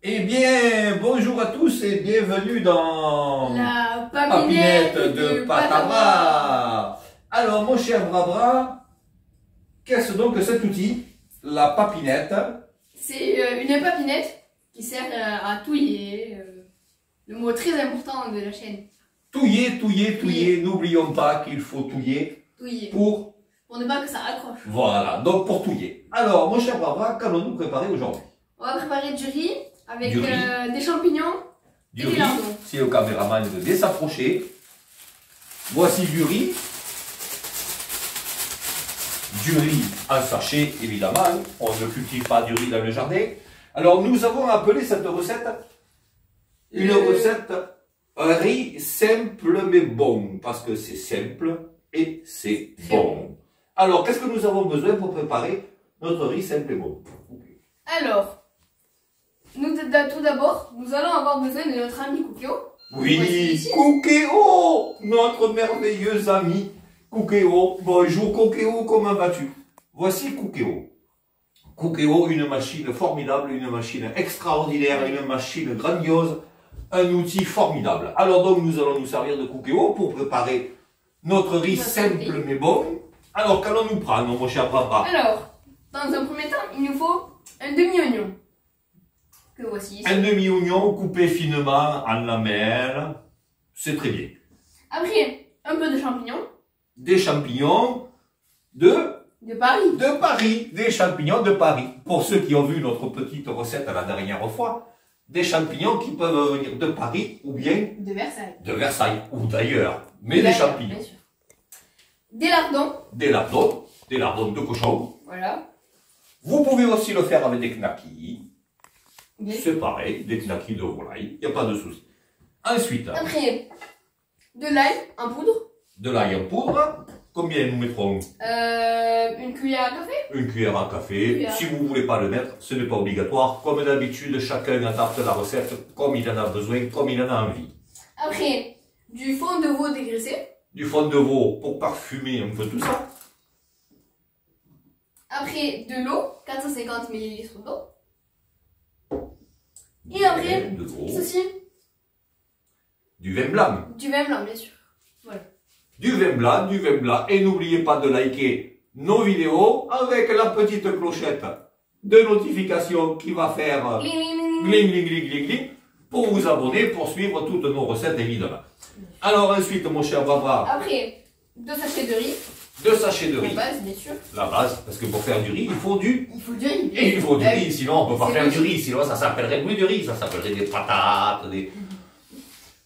Eh bien, bonjour à tous et bienvenue dans La Papinette papinette de de Patara. Alors, mon cher Brabra, qu'est-ce donc que cet outil? La papinette. C'est une papinette qui sert à touiller. Le mot très important de la chaîne. Touiller, touiller, touiller. N'oublions pas qu'il faut touiller Touiller. pour... Pour ne pas que ça accroche. Voilà, donc pour touiller. Alors, mon cher Brabra, qu'allons-nous préparer aujourd'hui? On va préparer du riz avec Du riz. des champignons Du et des riz, lardons. si le caméraman veut bien s'approcher. Voici du riz. Du riz en sachet, évidemment. On ne cultive pas du riz dans le jardin. Alors, nous avons appelé cette recette une recette un riz simple mais bon. Parce que c'est simple et c'est bon. Alors, qu'est-ce que nous avons besoin pour préparer notre riz simple et bon? Alors, tout d'abord, nous allons avoir besoin de notre ami Cookeo. Oui, Cookeo, notre merveilleux ami Cookeo. Bonjour Cookeo, comment vas-tu? Voici Cookeo. Cookeo, une machine formidable, une machine extraordinaire, une machine grandiose, un outil formidable. Alors donc nous allons nous servir de Cookeo pour préparer notre riz simple mais bon. Alors qu'allons-nous prendre, mon cher Brabra? Alors, dans un premier temps, il nous faut un demi-oignon. Que voici ici. Un demi-oignon coupé finement en lamelles. C'est très bien. Après, un peu de champignons. Des champignons de Paris. De Paris, des champignons de Paris. Pour ceux qui ont vu notre petite recette la dernière fois, des champignons qui peuvent venir de Paris ou bien De Versailles. de Versailles ou d'ailleurs, mais des champignons. Bien sûr. Des lardons. Des lardons de cochon. Voilà. Vous pouvez aussi le faire avec des knackis. Bien sûr. C'est pareil, des knackis de volaille, il n'y a pas de souci. Ensuite, Après, de l'ail en poudre. de l'ail en poudre. Combien nous mettrons? Une cuillère à café. Une cuillère à café. Si vous ne voulez pas le mettre, ce n'est pas obligatoire. Comme d'habitude, chacun adapte la recette comme il en a besoin, comme il en a envie. Après, du fond de veau dégraissé. Du fond de veau pour parfumer un peu tout ça. Après, de l'eau, 450 ml d'eau. Et après, De l'eau. ceci, Du vin blanc. du vin blanc, bien sûr. Voilà. Du vin blanc, du vin blanc. Et n'oubliez pas de liker nos vidéos avec la petite clochette de notification qui va faire Gling, gling, gling, gling. gling, gling, gling, gling, gling, pour vous abonner, pour suivre toutes nos recettes évidemment. Alors ensuite, mon cher Barbara, Après, 2 sachets de riz. 2 sachets de La riz. base, bien sûr. La base, parce que pour faire du riz, il faut du... Il faut du riz. Et il faut du Ah riz, oui. sinon on ne peut pas C'est faire du logique. riz, sinon ça s'appellerait plus du riz, ça s'appellerait des patates, des...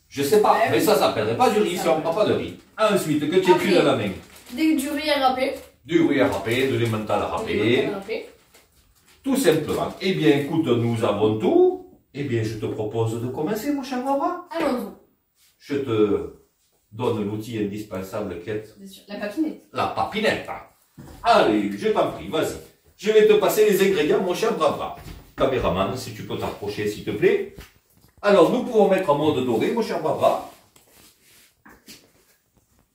Je sais pas, Ah oui. mais ça s'appellerait pas du riz si on ne prend pas de riz. Ensuite, que tu Après. dans la main? Du riz à râper. Du riz à râper, de l'emmental à râper, tout simplement. Eh bien, écoute, nous avons tout. Eh bien, je te propose de commencer, mon cher Barbara. Allons-y. Je te donne l'outil indispensable qui est Bien sûr. La papinette. la papinette. Allez, je t'en prie, vas-y. Je vais te passer les ingrédients, mon cher Barbara. Caméraman, si tu peux t'approcher, s'il te plaît. Alors, nous pouvons mettre en mode doré, mon cher Barbara.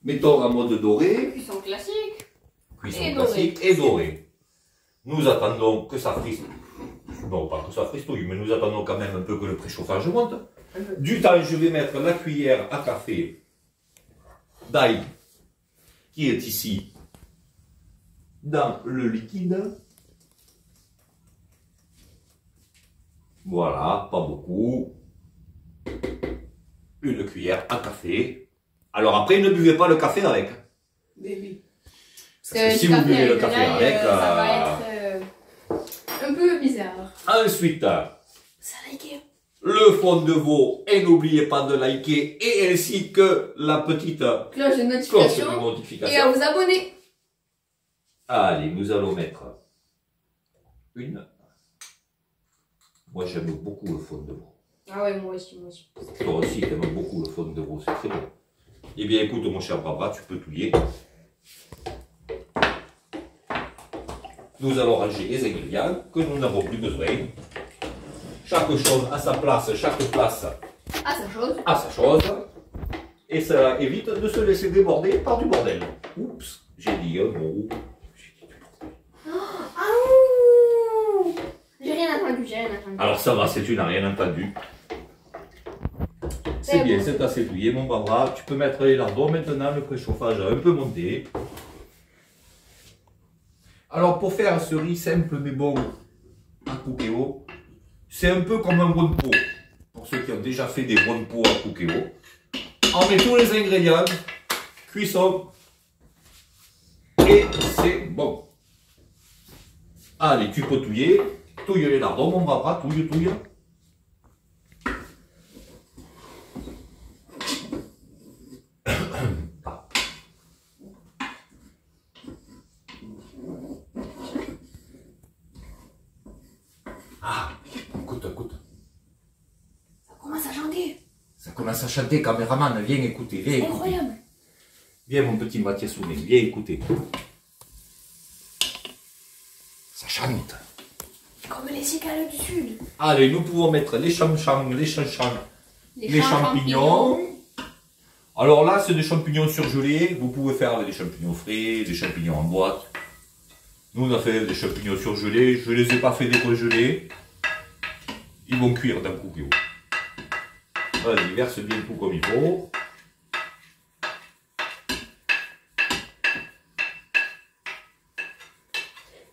Mettons en mode doré. Cuisson classique. Cuisson Et doré. classique et doré. Nous attendons que ça friste. Non, pas que ça fristouille, mais nous attendons quand même un peu que le préchauffage monte. Un peu. Du temps, je vais mettre la cuillère à café d'ail qui est ici dans le liquide. Voilà, pas beaucoup. Une cuillère à café. Alors après, ne buvez pas le café avec. Bébé. Parce que si vous buvez le café avec, ça va être un peu bizarre. Ensuite, Ça like. le fond de veau, et n'oubliez pas de liker, et ainsi que la petite Cloche de cloche notification. de Et à notification. vous abonner. Allez, nous allons mettre une. Moi, j'aime beaucoup le fond de veau. Ah ouais, moi aussi, moi aussi. Toi aussi, tu aimes beaucoup le fond de veau, c'est très bon. Eh bien, écoute, mon cher Barbara, tu peux touiller. Nous allons ranger les ingrédients que nous n'avons plus besoin. Chaque chose à sa place, chaque place Ah, ça chose. à sa chose. Et ça évite de se laisser déborder par du bordel. Oups, j'ai dit un mot. Ah ouh. J'ai rien entendu. j'ai rien entendu. Alors ça va, si tu n'as rien entendu. C'est bien, c'est assez douillé, mon Barbara. Tu peux mettre les lardons maintenant, le préchauffage a un peu monté. Alors pour faire ce riz simple mais bon à Cookéo, c'est un peu comme un wonpo. Pour ceux qui ont déjà fait des wonpo à Cookéo, on met tous les ingrédients, cuisson, et c'est bon. Allez, tu peux touiller les lardons, mon Barbara, touille. Ah, écoute. Ça commence à chanter. Ça commence à chanter, caméraman, viens écouter, viens écouter. Incroyable. Viens mon petit Mathias Soumet, viens écouter. Ça chante. Comme les cicales du sud. Allez, nous pouvons mettre les champignons. Alors là, c'est des champignons surgelés. Vous pouvez faire avec des champignons frais, des champignons en boîte. Nous, on a fait des champignons surgelés. Je ne les ai pas fait décongeler. Ils vont cuire dans le Cookéo. Vas-y, verse bien tout comme il faut.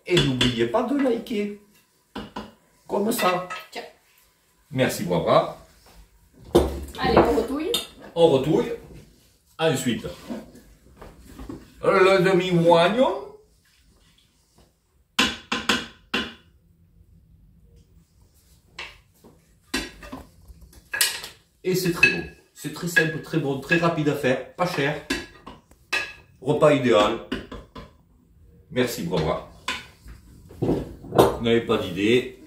Et n'oubliez pas de liker. Comme ça. Tiens. Merci, Barbara. Allez, on retouille. On retouille. Ensuite, le demi-oignon. Et c'est très bon. C'est très simple, très bon, très rapide à faire, pas cher. Repas idéal. Merci, Barbara. Vous n'avez pas d'idée.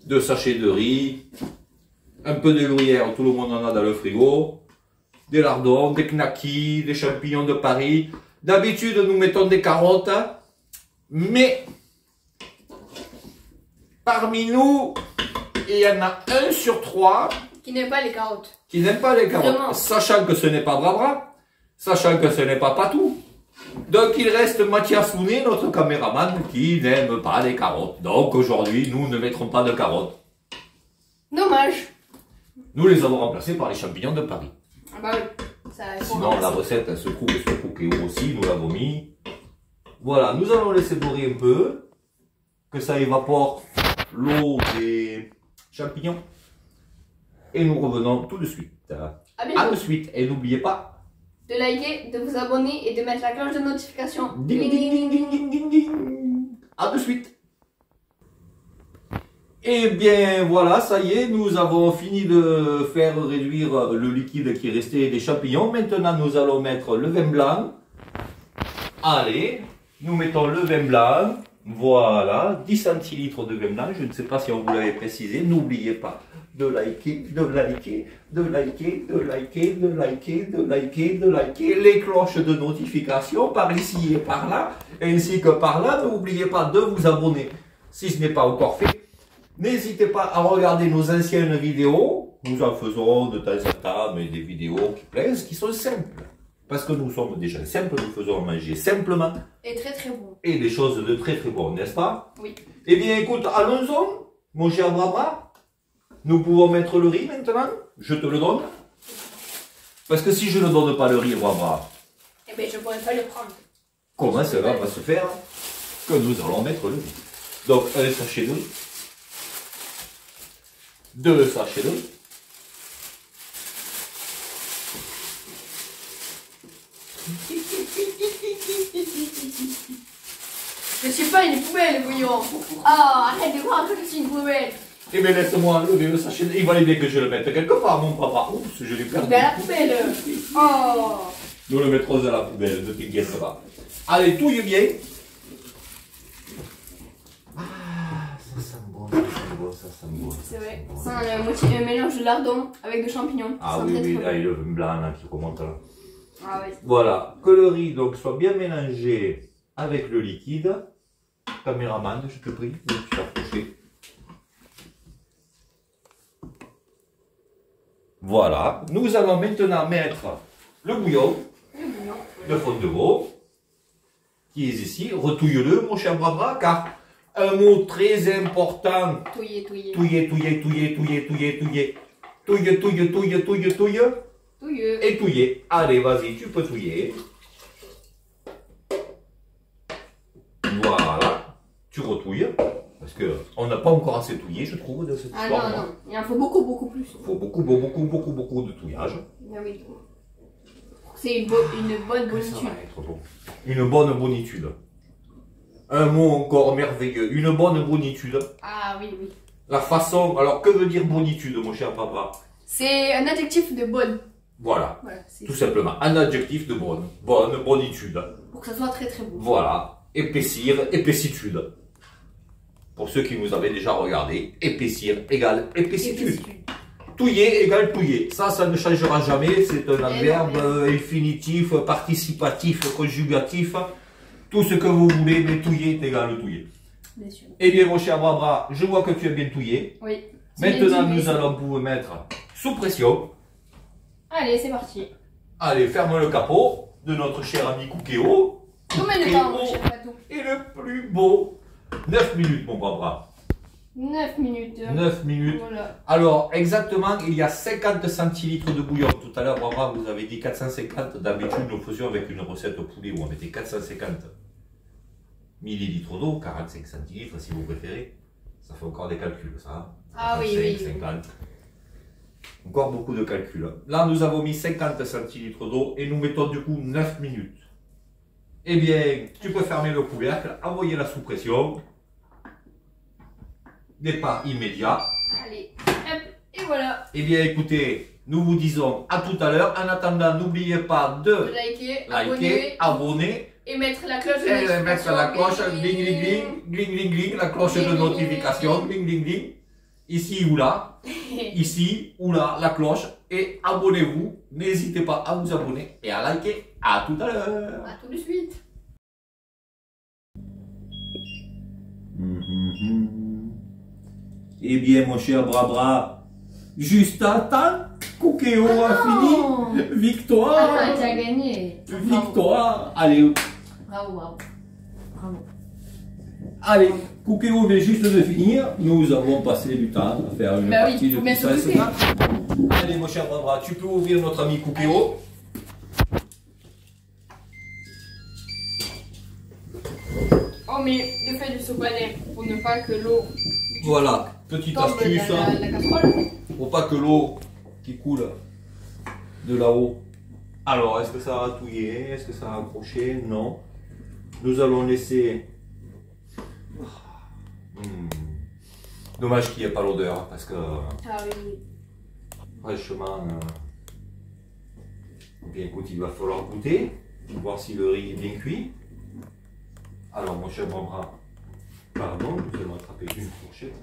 2 sachets de riz. Un peu de gruyère, tout le monde en a dans le frigo. Des lardons, des knackis, des champignons de Paris. D'habitude, nous mettons des carottes. Mais, parmi nous, il y en a 1 sur 3 Qui n'aime pas les carottes. qui n'aime pas les carottes. Vraiment. Sachant que ce n'est pas Barbara, sachant que ce n'est pas Patou. Donc il reste Mathias Sounet, notre caméraman, qui n'aime pas les carottes. Donc aujourd'hui, nous ne mettrons pas de carottes. Dommage. Nous les avons remplacés par les champignons de Paris. Ah bah oui. Ça, Sinon la recette elle se trouve sur Cookéo aussi, nous l'avons mis. Voilà, nous allons laisser dorer un peu, que ça évapore l'eau des champignons. Et nous revenons tout de suite. À bientôt. À de suite. Et n'oubliez pas, De liker, de vous abonner et de mettre la cloche de notification. ding, ding, ding, ding, ding, ding, ding. À de suite. Et bien voilà, ça y est, nous avons fini de faire réduire le liquide qui restait des champignons. Maintenant, nous allons mettre le vin blanc. Allez, nous mettons le vin blanc. Voilà, 10 centilitres de vin blanc. Je ne sais pas si on vous l'avait précisé. N'oubliez pas de liker, de liker, de liker, de liker, de liker, de liker, de liker les cloches de notification par ici et par là, ainsi que par là. N'oubliez pas de vous abonner si ce n'est pas encore fait. N'hésitez pas à regarder nos anciennes vidéos. Nous en faisons de temps en temps, mais des vidéos qui plaisent, qui sont simples. Parce que nous sommes des gens simples, nous faisons manger simplement. Et très très bon. Et des choses de très très bon, n'est-ce pas? Oui. Eh bien écoute, allons-y, mon cher Barbara. Nous pouvons mettre le riz maintenant. Je te le donne. Parce que si je ne donne pas le riz, Barbara, Eh bien, je pourrais pas le prendre. comment cela va se faire que nous allons mettre le riz? Donc, un sachet de riz. 2 sachets de riz. Je suis pas une poubelle, voyons. Ah, arrête de croire que je suis une poubelle. Eh bien, laisse-moi lever le sachet. Il valait bien que je le mette quelque part, mon papa. Oups, je l'ai perdu. Ben, la poubelle. Oh. Nous le mettrons à la poubelle, ne t'inquiète pas. Allez, touille bien. Ah, ça sent bon, ça sent bon, ça sent bon. C'est vrai. C'est un mélange de lardons avec de champignons. Ah Ça oui, sent oui, très, là, très il y a le vin blanc là, qui remonte là. bon. Ah oui. Voilà, que le riz donc soit bien mélangé avec le liquide. Caméraman, je te prie, de te rapprocher. Voilà, nous allons maintenant mettre le bouillon de fond de veau qui est ici. Retouille-le, mon cher Barbara, car un mot très important. Touiller, touiller. Touiller, touiller, touiller, touiller, touiller, touiller. Touille, touille, touille, touille, touille. Touilleux. Et touiller. Allez, vas-y, tu peux touiller. Voilà. Tu retouilles. Parce qu'on n'a pas encore assez touillé, je trouve, de cette histoire. Ah non, non. Il en faut beaucoup, beaucoup plus. Il faut beaucoup, beaucoup, beaucoup, beaucoup de touillage. Ah oui. C'est une bonne bonitude. Ça va être bon. Une bonne bonitude. Un mot encore merveilleux. Une bonne bonitude. Ah oui, oui. La façon... Alors, que veut dire bonitude, mon cher papa? C'est un adjectif de bonne. Voilà. Voilà, Tout simplement. Un adjectif de bonne. Bonne, bonitude. pour que ça soit très très beau. Voilà. Épaissir, épaissitude. Pour ceux qui nous avaient déjà regardé, épaissir égale épaissitude. Touiller égale touiller. Ça ne changera jamais. C'est un adverbe infinitif, participatif, conjugatif. Tout ce que vous voulez, mais touiller est égal touiller. Bien sûr. Eh bien, mon cher Barbara, je vois que tu as bien touillé. Oui. Maintenant, nous allons vous mettre sous pression. Allez, c'est parti. Allez, ferme le capot de notre cher ami Cookéo. Combien de temps, mon cher Patou? Et le plus beau. 9 minutes, mon Barbara. 9 minutes. 9 minutes. Voilà. Alors, exactement, il y a 50 centilitres de bouillon. Tout à l'heure, Barbara, vous avez dit 450. D'habitude, nous faisions avec une recette au poulet où on mettait 450 millilitres d'eau, 45 centilitres si vous préférez. Ça fait encore des calculs, ça. Ah oui, 45, oui. 50. Encore beaucoup de calculs. Là, nous avons mis 50 centilitres d'eau et nous mettons du coup 9 minutes. Eh bien, tu peux fermer le couvercle, envoyer la sous pression. Départ immédiat. Allez, hop, et voilà. Eh bien, écoutez, nous vous disons à tout à l'heure. En attendant, n'oubliez pas de Liker, abonner et mettre la cloche de et notification. mettre la cloche, gling, gling, gling, gling, gling, gling, la cloche de notification, gling, gling, gling. Ici ou là, ici ou là, la cloche. Et abonnez-vous. N'hésitez pas à vous abonner et à liker. À tout à l'heure. À tout de suite. Eh bien, mon cher Bra, juste à temps, Cookéo a fini. Victoire. Ah, tu as gagné. Victoire. Allez, Bravo, bravo. Bravo. allez, Cookéo vient juste de finir. Nous avons passé du temps à faire une Bah oui, partie de faut bien pizza s'occuper. Allez, mon cher Bra, tu peux ouvrir notre ami Cookéo. Oh, mais le fait du sopalin pour ne pas que l'eau Voilà, petite tombe astuce. dans la casserole. Pour pas que l'eau qui coule de là-haut. Alors, est-ce que ça a touillé? Est-ce que ça a accroché? Non. Nous allons laisser... Dommage qu'il n'y ait pas l'odeur, parce que, Ah oui. franchement, bien écoute, il va falloir goûter, voir si le riz est bien cuit. Alors, mon cher Barbara, pardon, nous allons attraper une fourchette.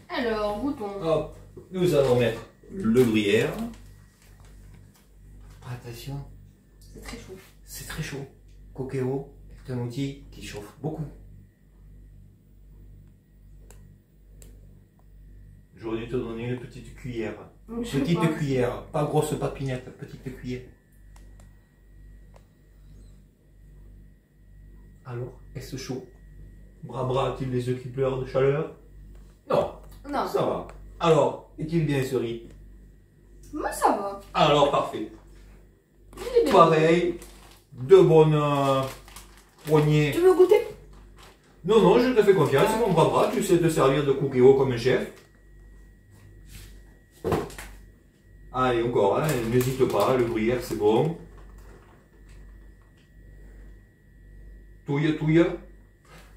Alors, bouton. Hop, nous allons mettre le gruyère. Attention, C'est très chaud. c'est très chaud. Cookéo est un outil qui chauffe beaucoup. J'aurais dû te donner une petite cuillère. Petite cuillère, pas grosse papinette, petite cuillère. Alors, est-ce chaud? Bra a-t-il les yeux qui pleurent de chaleur? Non, Non, ça va. Alors, est-il bien ce riz? moi ça va. Alors, parfait. Il est bien. Pareil, deux bonnes poignées. Tu veux goûter? Non, non, je te fais confiance, mon Bra, tu sais te servir de Cookéo comme un chef. Allez, encore, hein, n'hésite pas, le gruyère c'est bon. Touille, touille.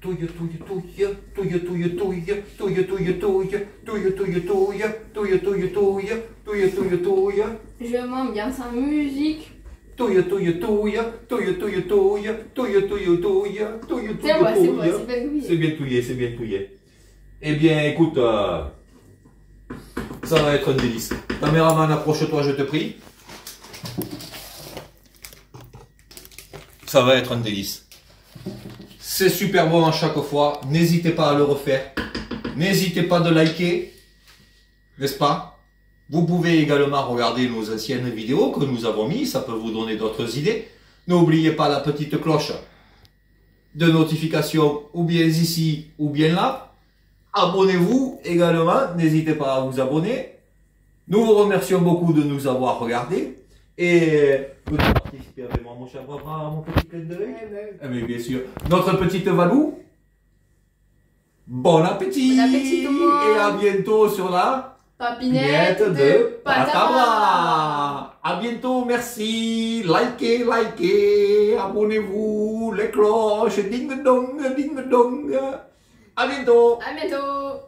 Touille, touille, touille. Touille, touille, touille. Touille, touille, touille. Touille, touille, touille. Touille, touille, touille. Touille, touille, touille. Je m'ambiance en musique. Touille, touille, touille. Touille, touille, touille. Touille, touille, touille. Touille, touille, C'est bon, c'est bon, touille. c'est bien oublié. C'est bien touillé, c'est bien touillé. Eh bien, écoute, ça va être un délice. Caméraman, approche-toi, je te prie. Ça va être un délice. C'est super bon à chaque fois. N'hésitez pas à le refaire. N'hésitez pas de liker. N'est-ce pas? Vous pouvez également regarder nos anciennes vidéos que nous avons mises. Ça peut vous donner d'autres idées. N'oubliez pas la petite cloche de notification, ou bien ici, ou bien là. Abonnez-vous également, n'hésitez pas à vous abonner. Nous vous remercions beaucoup de nous avoir regardés. Et vous avez participé avec moi, mon cher Barbara, à mon petit clin d'œil. Mais bien sûr, notre petite Valou. Bon appétit, Bon appétit tout le monde. et à bientôt sur la Papinette de Patabra. À bientôt, merci. Likez, abonnez-vous, les cloches, ding dong. À bientôt. À bientôt.